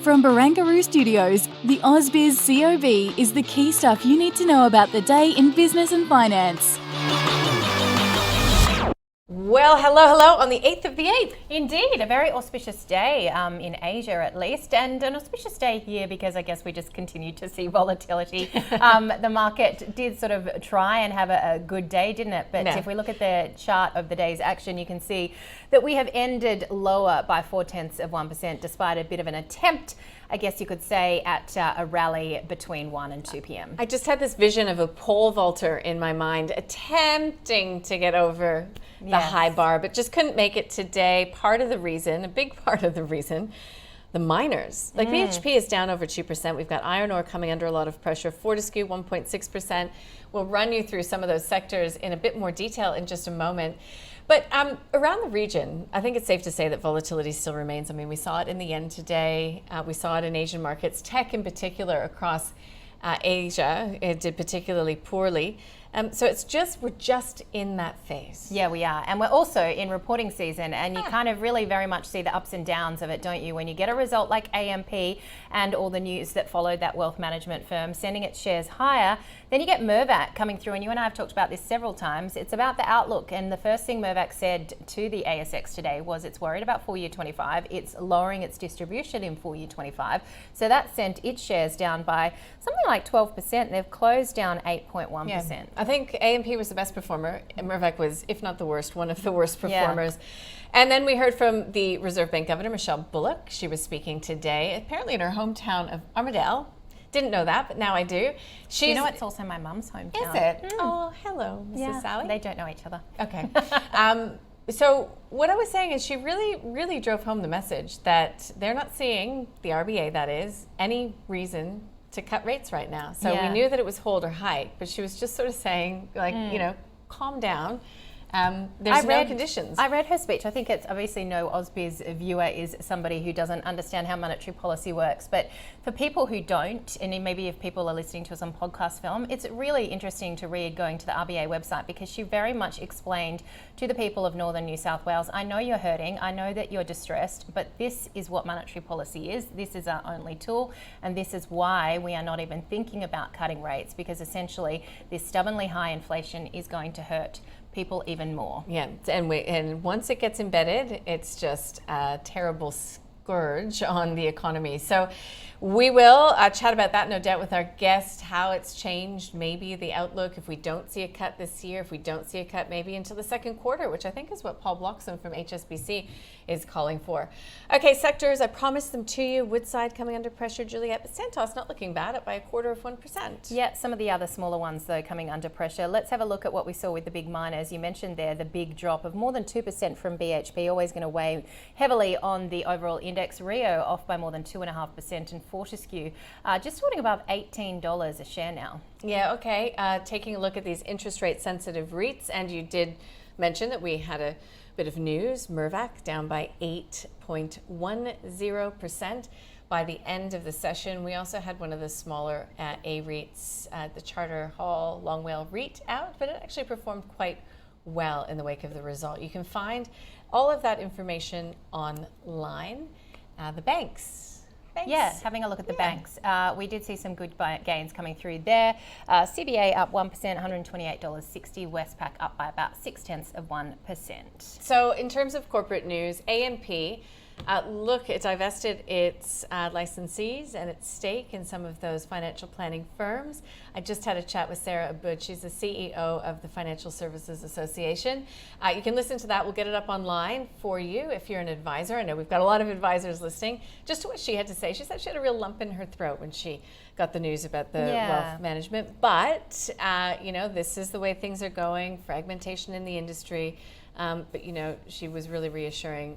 From Barangaroo Studios, the ausbiz COB is the key stuff you need to know about the day in business and finance. Well, hello on the 8th of the 8th. Indeed, a very auspicious day in Asia at least, and an auspicious day here because I guess we just continue to see volatility. The market did sort of try and have a good day, didn't it? But if we look at the chart of the day's action, you can see that we have ended lower by 0.4% despite a bit of an attempt, I guess you could say, at a rally between 1 and 2 p.m. I just had this vision of a pole vaulter in my mind attempting to get over the high bar, but just couldn't make it today. A big part of the reason, the miners. Like BHP is down over 2%. We've got iron ore coming under a lot of pressure. Fortescue 1.6%. We'll run you through some of those sectors in a bit more detail in just a moment. But around the region, I think it's safe to say that volatility still remains. I mean, we saw it in the yen today. We saw it in Asian markets. Tech in particular across Asia, it did particularly poorly. So we're just in that phase. Yeah, we are. And we're also in reporting season, and you kind of really very much see the ups and downs of it, don't you? When you get a result like AMP and all the news that followed that wealth management firm sending its shares higher, then you get Mirvac coming through, and you and I have talked about this several times. It's about the outlook, and the first thing Mirvac said to the ASX today was it's worried about full year 25. It's lowering its distribution in full year 25. So that sent its shares down by something like 12%. They've closed down 8.1%. Yeah. I think AMP was the best performer, and Mirvac was, if not the worst, one of the worst performers. Yeah. And then we heard from the Reserve Bank Governor, Michelle Bullock. She was speaking today, apparently in her hometown of Armidale. Didn't know that, but now I do. You know, it's also my mum's hometown. Is it? Oh, hello, Mrs. Sally. They don't know each other. Okay. So what I was saying is she really drove home the message that they're not seeing, the RBA that is, any reason to cut rates right now. So we knew that it was hold or hike, but she was just sort of saying, like, calm down. There's no conditions. I read her speech. I think it's obviously no ausbiz viewer is somebody who doesn't understand how monetary policy works. But for people who don't, and maybe if people are listening to us on podcast film, it's really interesting to read going to the RBA website because she very much explained to the people of Northern New South Wales, I know you're hurting, I know that you're distressed, but this is what monetary policy is. This is our only tool, and this is why we are not even thinking about cutting rates, because essentially this stubbornly high inflation is going to hurt people even more. Yeah, and once it gets embedded, it's just a terrible scourge on the economy. So we will chat about that, no doubt, with our guest, how it's changed, maybe the outlook if we don't see a cut this year, if we don't see a cut maybe until the second quarter, which I think is what Paul Bloxham from HSBC is calling for. Okay, sectors, I promised them to you. Woodside coming under pressure, Juliet, but Santos not looking bad, up by 0.25%. Yeah, some of the other smaller ones though coming under pressure. Let's have a look at what we saw with the big miners. You mentioned there the big drop of more than 2% from BHP, always going to weigh heavily on the overall index. Rio off by more than 2.5%, and Fortescue just holding above $18 a share now. Yeah, okay. Taking a look at these interest rate sensitive REITs, and you did mention that we had a bit of news. Mirvac down by 8.10% by the end of the session. We also had one of the smaller A-REITs, the Charter Hall Long WALE REIT out, but it actually performed quite well in the wake of the result. You can find all of that information online. The banks. Yeah, having a look at the banks. We did see some good gains coming through there. CBA up 1%, $128.60. Westpac up by about 0.6%. So in terms of corporate news, AMP, look, it divested its licensees and its stake in some of those financial planning firms. I just had a chat with Sarah Aboud. She's the CEO of the Financial Services Association. You can listen to that. We'll get it up online for you if you're an advisor. I know we've got a lot of advisors listening. Just to what she had to say. She said she had a real lump in her throat when she got the news about the wealth management. But, this is the way things are going, fragmentation in the industry. But, she was really reassuring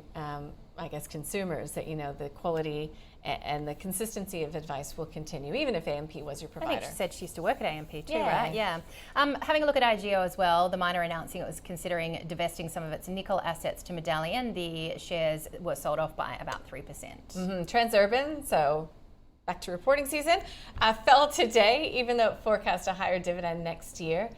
I guess consumers that the quality and the consistency of advice will continue, even if AMP was your provider. I think she said she used to work at AMP too, right? Yeah. Having a look at IGO as well, the miner announcing it was considering divesting some of its nickel assets to Medallion. The shares were sold off by about 3%. Transurban, so back to reporting season, fell today, even though it forecast a higher dividend next year.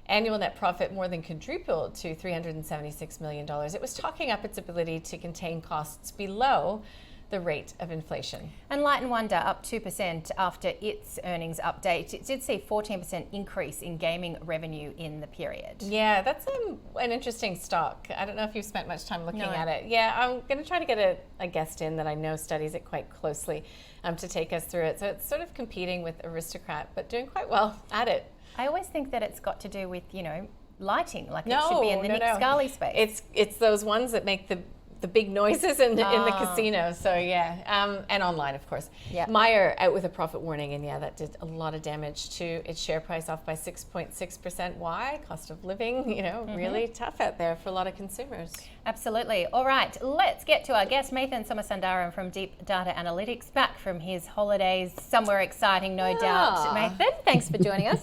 Annual net profit more than quadrupled to $376 million. It was talking up its ability to contain costs below the rate of inflation. And Light & Wonder up 2% after its earnings update. It did see 14% increase in gaming revenue in the period. Yeah, that's an interesting stock. I don't know if you've spent much time looking No. at it. Yeah, I'm going to try to get a guest in that I know studies it quite closely to take us through it. So it's sort of competing with Aristocrat, but doing quite well at it. I always think that it's got to do with, lighting, like it should be in the Nick Scali space. It's those ones that make the big noises in the casino. So yeah, and online, of course. Yeah. Myer out with a profit warning, and that did a lot of damage to its share price, off by 6.6%. Why? Cost of living, really tough out there for a lot of consumers. Absolutely. All right, let's get to our guest, Mathan Somasundaram from Deep Data Analytics, back from his holidays, somewhere exciting, no doubt. Mathan, thanks for joining us.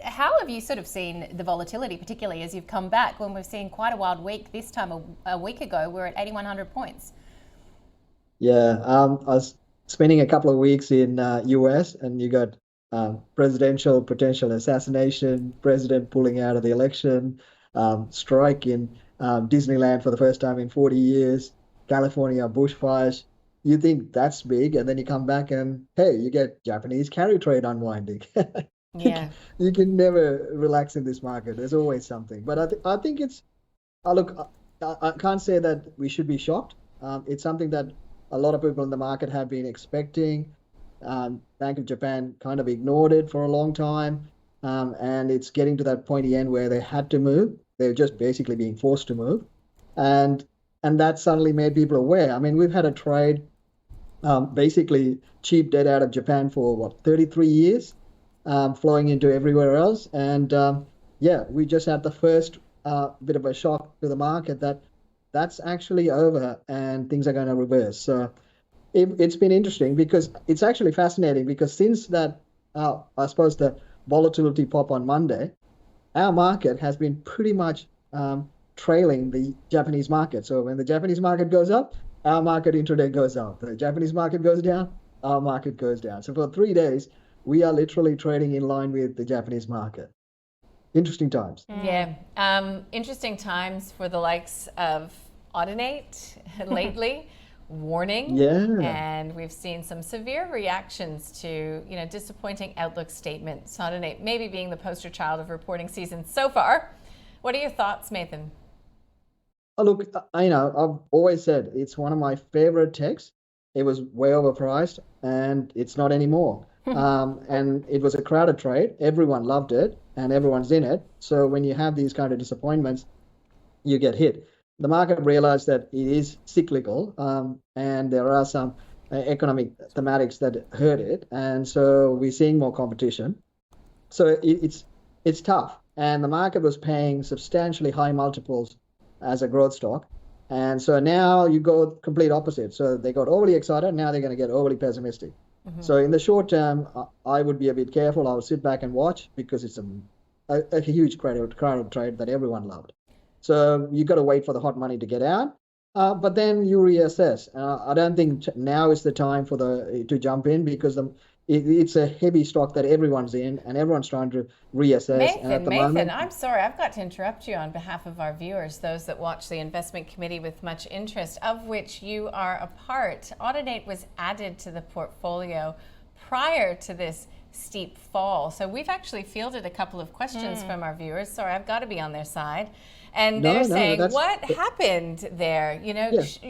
How have you sort of seen the volatility, particularly as you've come back when we've seen quite a wild week? This time a week ago, we're at 8,100 points. Yeah, I was spending a couple of weeks in US, and you got presidential potential assassination, president pulling out of the election, strike in Disneyland for the first time in 40 years, California bushfires. You think that's big, and then you come back and, hey, you get Japanese carry trade unwinding. Yeah. You can never relax in this market. There's always something. But I think it's, look, I can't say that we should be shocked. It's something that a lot of people in the market have been expecting. Bank of Japan kind of ignored it for a long time. And it's getting to that pointy end where they had to move. They're just basically being forced to move. And that suddenly made people aware. I mean, we've had a trade, basically cheap debt out of Japan for 33 years, flowing into everywhere else. And we just had the first bit of a shock to the market that's actually over and things are going to reverse. So it's been interesting because it's actually fascinating because since that, I suppose the volatility pop on Monday, our market has been pretty much trailing the Japanese market. So when the Japanese market goes up, our market intraday goes up. The Japanese market goes down, our market goes down. So for 3 days, we are literally trading in line with the Japanese market. Interesting times. Yeah. Interesting times for the likes of Audinate lately. Warning. Yeah. And we've seen some severe reactions to, disappointing outlook statements. Audinate maybe being the poster child of reporting season so far. What are your thoughts, Mathan? Oh, look, I've always said it's one of my favorite techs. It was way overpriced and it's not anymore. And it was a crowded trade. Everyone loved it and everyone's in it. So when you have these kind of disappointments, you get hit. The market realized that it is cyclical, and there are some economic thematics that hurt it. And so we're seeing more competition. So it's tough. And the market was paying substantially high multiples as a growth stock. And so now you go complete opposite. So they got overly excited. Now they're going to get overly pessimistic. Mm-hmm. So in the short term, I would be a bit careful. I would sit back and watch because it's a huge crowded trade that everyone loved. So you got to wait for the hot money to get out, but then you reassess. I don't think now is the time to jump in because it's a heavy stock that everyone's in and everyone's trying to reassess. Mathan, I'm sorry, I've got to interrupt you on behalf of our viewers, those that watch the investment committee with much interest, of which you are a part. Audinate was added to the portfolio prior to this steep fall. So we've actually fielded a couple of questions from our viewers. Sorry, I've got to be on their side. And they're saying, what happened there?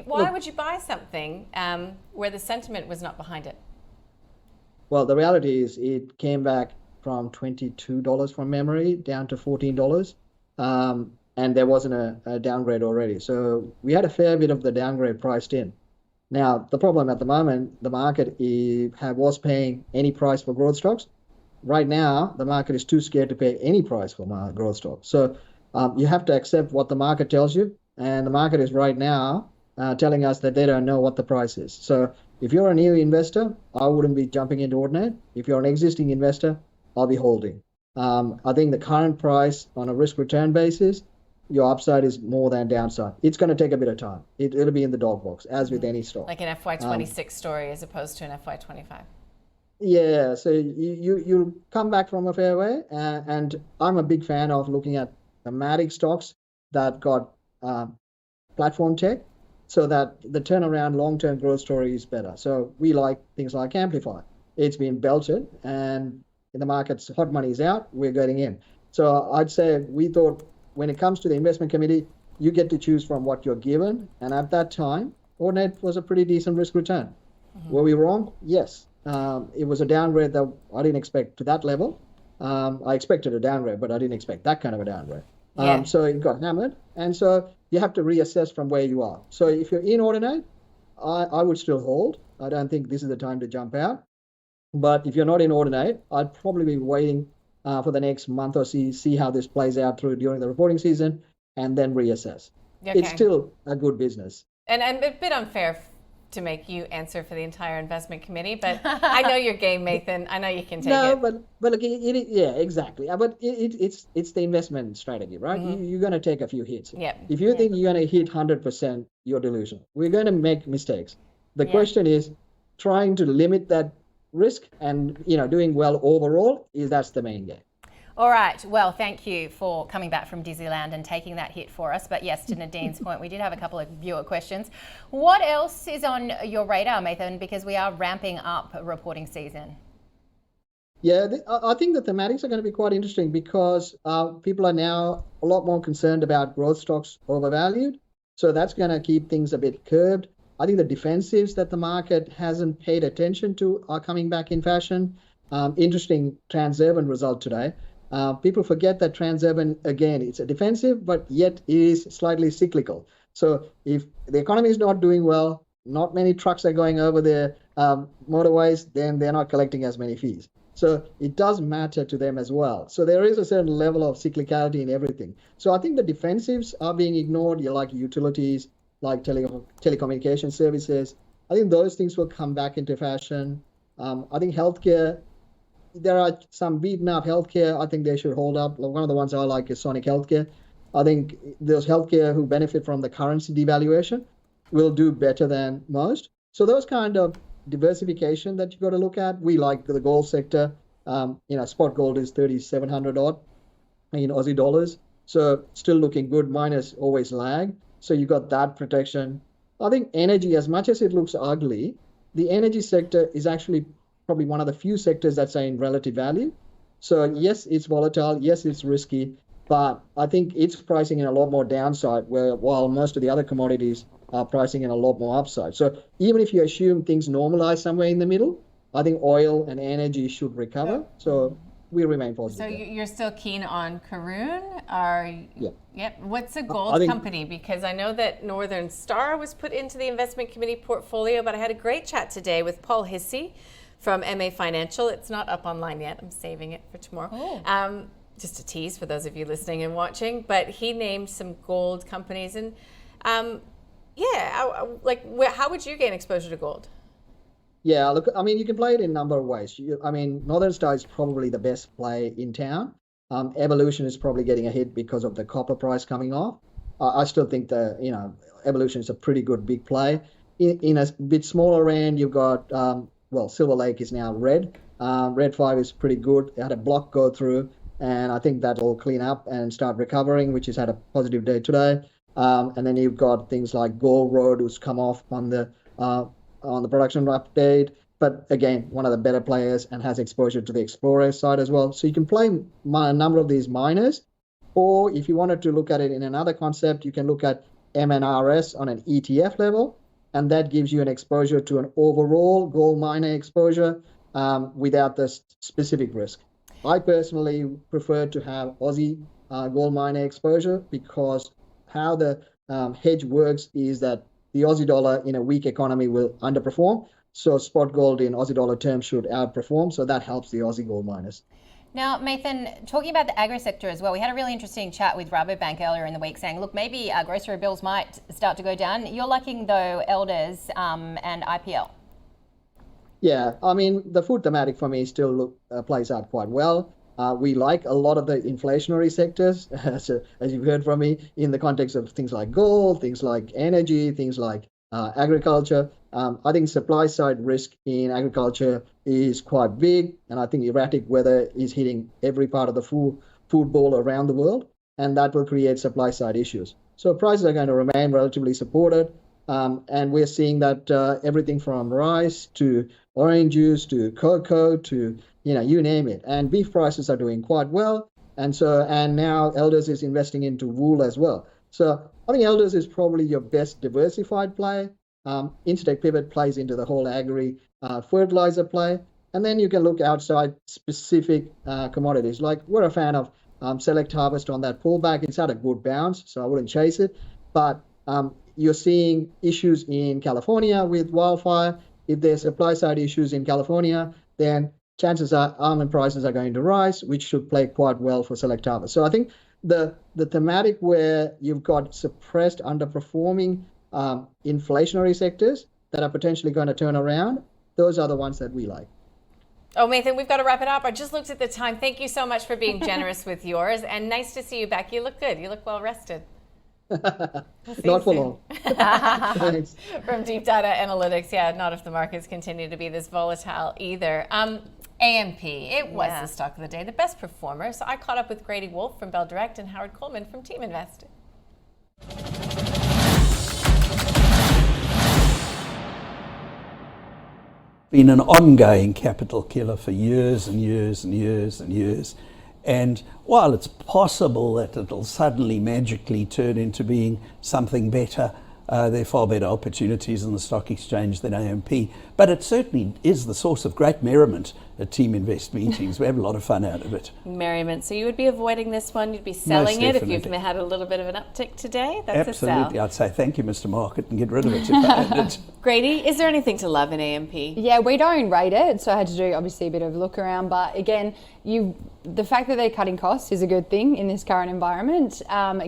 Why would you buy something where the sentiment was not behind it? Well, the reality is it came back from $22 from memory down to $14. And there wasn't a downgrade already. So we had a fair bit of the downgrade priced in. Now, the problem at the moment, the market was paying any price for growth stocks. Right now, the market is too scared to pay any price for growth stocks. So you have to accept what the market tells you. And the market is right now telling us that they don't know what the price is. So if you're a new investor, I wouldn't be jumping into Audinate. If you're an existing investor, I'll be holding. I think the current price on a risk-return basis, your upside is more than downside. It's going to take a bit of time. It'll be in the dog box, as with any stock. Like an FY26 story as opposed to an FY25. Yeah, so you come back from a fairway, and I'm a big fan of looking at thematic stocks that got platform tech. so that the turnaround long-term growth story is better. So we like things like Amplify. It's been belted, and in the market's hot money is out, we're getting in. So I'd say we thought when it comes to the investment committee, you get to choose from what you're given. And at that time, Ordinate was a pretty decent risk return. Were we wrong? Yes. It was a downgrade that I didn't expect to that level. I expected a downgrade, but I didn't expect that kind of a downgrade. So it got hammered. And so you have to reassess from where you are. So if you're in Ordinate, I would still hold. I don't think this is the time to jump out. But if you're not in Ordinate, I'd probably be waiting for the next month or see how this plays out through during the reporting season, and then reassess. Okay. It's still a good business. And a bit unfair to make you answer for the entire investment committee, but I know your game, Nathan. I know you can take it. No, but look, yeah, exactly. But it's the investment strategy, right? You're going to take a few hits. Yeah. If you think you're going to hit 100%, you're delusional. We're going to make mistakes. The question is trying to limit that risk and doing well overall. That's the main game. All right. Well, thank you for coming back from Disneyland and taking that hit for us. But yes, to Nadine's point, we did have a couple of viewer questions. What else is on your radar, Nathan? Because we are ramping up reporting season. Yeah, I think the thematics are going to be quite interesting because people are now a lot more concerned about growth stocks overvalued. So that's going to keep things a bit curbed. I think the defensives that the market hasn't paid attention to are coming back in fashion. Interesting Transurban result today. People forget that Transurban, again, it's a defensive, but yet it is slightly cyclical. So if the economy is not doing well, not many trucks are going over the motorways, then they're not collecting as many fees. So it does matter to them as well. So there is a certain level of cyclicality in everything. So I think the defensives are being ignored, like utilities, like telecommunication services. I think those things will come back into fashion. I think healthcare, there are some beaten up healthcare. I think they should hold up. One of the ones I like is Sonic Healthcare. I think those healthcare who benefit from the currency devaluation will do better than most. So those kind of diversification that you got to look at. We like the gold sector. Spot gold is 3,700 odd in Aussie dollars. So still looking good, minus always lag. So you got that protection. I think energy, as much as it looks ugly, the energy sector is actually probably one of the few sectors that's in relative value. So yes, it's volatile. Yes, it's risky, but I think it's pricing in a lot more downside while most of the other commodities are pricing in a lot more upside. So even if you assume things normalize somewhere in the middle, I think oil and energy should recover. So we remain positive. So you're still keen on Karoon? Yep. What's a gold company? Because I know that Northern Star was put into the investment committee portfolio, but I had a great chat today with Paul Hissey from MA Financial. It's not up online yet. I'm saving it for tomorrow. Just a tease for those of you listening and watching. But he named some gold companies. And how would you gain exposure to gold? Yeah, look, I mean, you can play it in a number of ways. Northern Star is probably the best play in town. Evolution is probably getting a hit because of the copper price coming off. I still think Evolution is a pretty good big play. In a bit smaller end, you've got, Silver Lake is now red. Red 5 is pretty good. It had a block go through, and I think that'll clean up and start recovering, which has had a positive day today. And then you've got things like Gold Road, who's come off on the production update, but again, one of the better players and has exposure to the Explorer side as well. So you can play a number of these miners, or if you wanted to look at it in another concept, you can look at MNRS on an ETF level, and that gives you an exposure to an overall gold miner exposure without the specific risk. I personally prefer to have Aussie gold miner exposure because how the hedge works is that the Aussie dollar in a weak economy will underperform. So spot gold in Aussie dollar terms should outperform. So that helps the Aussie gold miners. Now, Nathan, talking about the agri sector as well, we had a really interesting chat with Rabobank earlier in the week saying, look, maybe grocery bills might start to go down. You're liking, though, Elders and IPL. Yeah, I mean, the food thematic for me still plays out quite well. We like a lot of the inflationary sectors, as you've heard from me, in the context of things like gold, things like energy, things like agriculture. I think supply side risk in agriculture is quite big, and I think erratic weather is hitting every part of the food bowl around the world, and that will create supply side issues. So prices are going to remain relatively supported. And we're seeing that everything from rice to orange juice to cocoa to, you name it. And beef prices are doing quite well. And now Elders is investing into wool as well. So I think Elders is probably your best diversified play. Intertech Pivot plays into the whole agri fertilizer play. And then you can look outside specific commodities. Like we're a fan of Select Harvest on that pullback. It's had a good bounce, so I wouldn't chase it. But you're seeing issues in California with wildfire. If there's supply side issues in California, then chances are almond prices are going to rise, which should play quite well for Select Harvest. So I think the thematic where you've got suppressed, underperforming inflationary sectors that are potentially going to turn around, those are the ones that we like. Oh, Nathan, we've got to wrap it up. I just looked at the time. Thank you so much for being generous with yours, and nice to see you back. You look good. You look well rested. Not for long. Thanks. From Deep Data Analytics, not if the markets continue to be this volatile either. AMP, it was the stock of the day, the best performer. So I caught up with Grady Wolf from Bell Direct and Howard Coleman from Team Invest. Been an ongoing capital killer for years and years and years and years. And while it's possible that it'll suddenly magically turn into being something better, there are far better opportunities in the stock exchange than AMP. But it certainly is the source of great merriment at Team Invest meetings. We have a lot of fun out of it. Merriment. So you would be avoiding this one. You'd be selling it if you've had a little bit of an uptick today. That's absolutely. I'd say thank you, Mr. Market, and get rid of it if I had it. Grady, is there anything to love in AMP? Yeah, we don't rate it, so I had to do obviously a bit of look around. But again, the fact that they're cutting costs is a good thing in this current environment.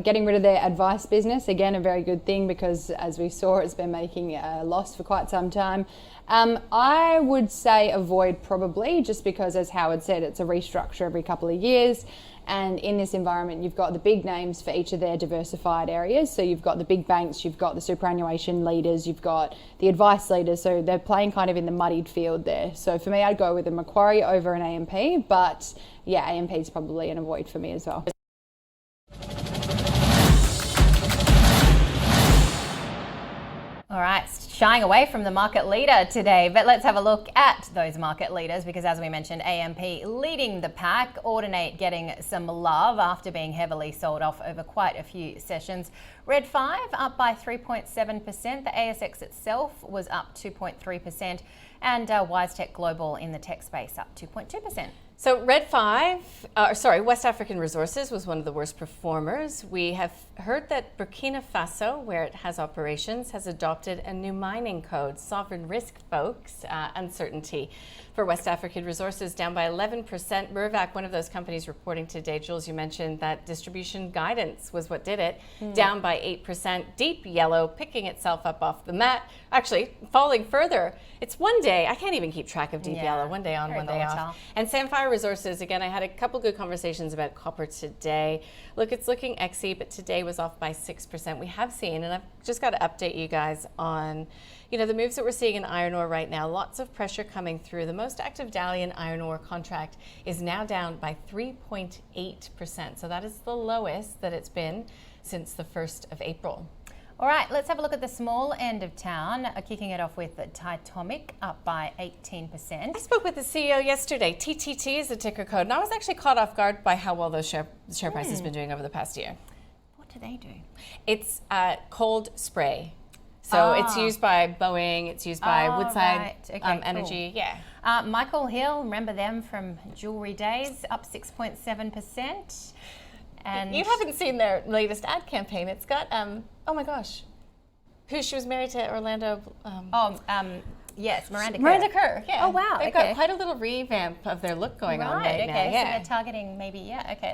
Getting rid of their advice business, again, a very good thing because as we saw, it's been making a loss for quite some time. I would say avoid probably, just because as Howard said, it's a restructure every couple of years. And in this environment, you've got the big names for each of their diversified areas. So you've got the big banks, you've got the superannuation leaders, you've got the advice leaders. So they're playing kind of in the muddied field there. So for me, I'd go with a Macquarie over an AMP. But yeah, AMP is probably an avoid for me as well. All right, shying away from the market leader today, but let's have a look at those market leaders because as we mentioned, AMP leading the pack, Ordinate getting some love after being heavily sold off over quite a few sessions. Red 5 up by 3.7%, the ASX itself was up 2.3%, and WiseTech Global in the tech space up 2.2%. So West African Resources was one of the worst performers. We have heard that Burkina Faso, where it has operations, has adopted a new mining code. Sovereign risk, folks, uncertainty. For West African Resources, down by 11%. Mirvac, one of those companies reporting today, Jules, you mentioned that distribution guidance was what did it, down by 8%. Deep yellow, picking itself up off the mat, actually falling further. It's one day, I can't even keep track of deep yellow, one day on, one day off. And Samphire Resources, again, I had a couple good conversations about copper today. Look, it's looking exy, but today was off by 6%. We have seen, and I've just got to update you guys on the moves that we're seeing in iron ore right now. Lots of pressure coming through. The most active Dalian iron ore contract is now down by 3.8%. So that is the lowest that it's been since the 1st of April. All right, let's have a look at the small end of town, kicking it off with Titomic up by 18%. I spoke with the CEO yesterday. TTT is the ticker code, and I was actually caught off guard by how well those share price has been doing over the past year. What do they do? It's cold spray. So it's used by Boeing, it's used by Woodside Energy. Cool. Yeah. Michael Hill, remember them from Jewelry Days, up 6.7%. And you haven't seen their latest ad campaign. It's got, oh my gosh, she was married to Orlando. Yes, Miranda Kerr. Miranda Kerr, yeah. Oh, wow. They've got quite a little revamp of their look going on right now. So they're targeting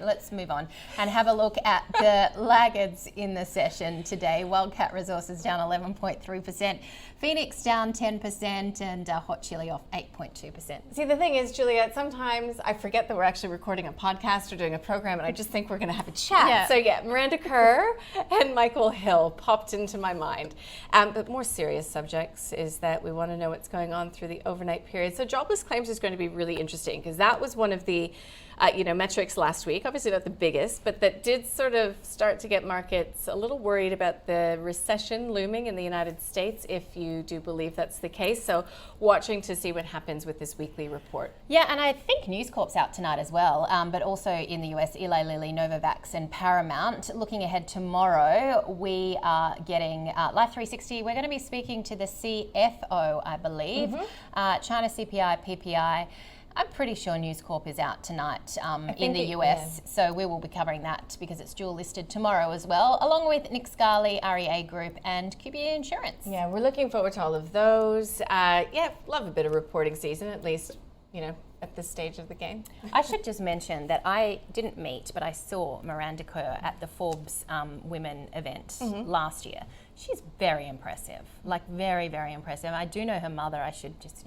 let's move on and have a look at the laggards in the session today. Wildcat Resources down 11.3%, Phoenix down 10%, and Hot Chili off 8.2%. See, the thing is, Juliet, sometimes I forget that we're actually recording a podcast or doing a program, and I just think we're going to have a chat. So Miranda Kerr and Michael Hill popped into my mind. But more serious subjects is that we want to know know what's going on through the overnight period. So jobless claims is going to be really interesting because that was one of the metrics last week, obviously not the biggest, but that did sort of start to get markets a little worried about the recession looming in the United States, if you do believe that's the case. So watching to see what happens with this weekly report. Yeah, and I think News Corp's out tonight as well, but also in the US, Eli Lilly, Novavax and Paramount. Looking ahead tomorrow, we are getting Life 360. We're going to be speaking to the CFO, I believe, China CPI, PPI. I'm pretty sure News Corp is out tonight in the US, so we will be covering that because it's dual listed tomorrow as well, along with Nick Scarley, REA Group and QBE Insurance. Yeah, we're looking forward to all of those. Love a bit of reporting season, at least, at this stage of the game. I should just mention that I didn't meet, but I saw Miranda Kerr at the Forbes Women event last year. She's very impressive, like very, very impressive. I do know her mother. I should just,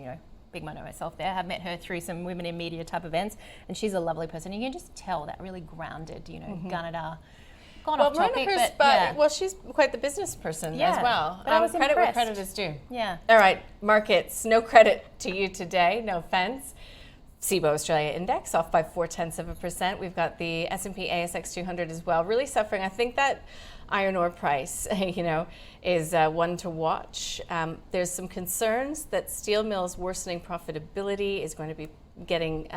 big man of myself there. I've met her through some women in media type events, and she's a lovely person. You can just tell that really grounded, Gunnedah. Gone off topic, well, she's quite the business person as well. But I was credit where impressed. credit is due. Yeah. All right, markets. No credit to you today. No offense. CBO Australia Index off by 0.4%. We've got the S&P ASX 200 as well, really suffering. I think that iron ore price, is one to watch. There's some concerns that steel mills' worsening profitability is going to be getting,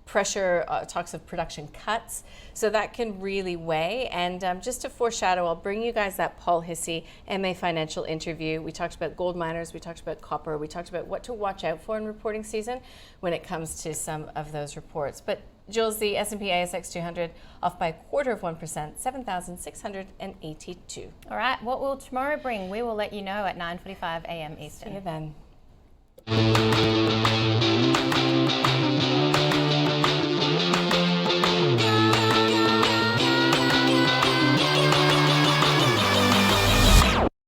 pressure, talks of production cuts. So that can really weigh. And just to foreshadow, I'll bring you guys that Paul Hissey MA Financial interview. We talked about gold miners, we talked about copper, we talked about what to watch out for in reporting season when it comes to some of those reports. But Jules, the S&P ASX 200 off by 0.25%, 7,682. All right, what will tomorrow bring? We will let you know at 9:45 a.m. Eastern. See you then.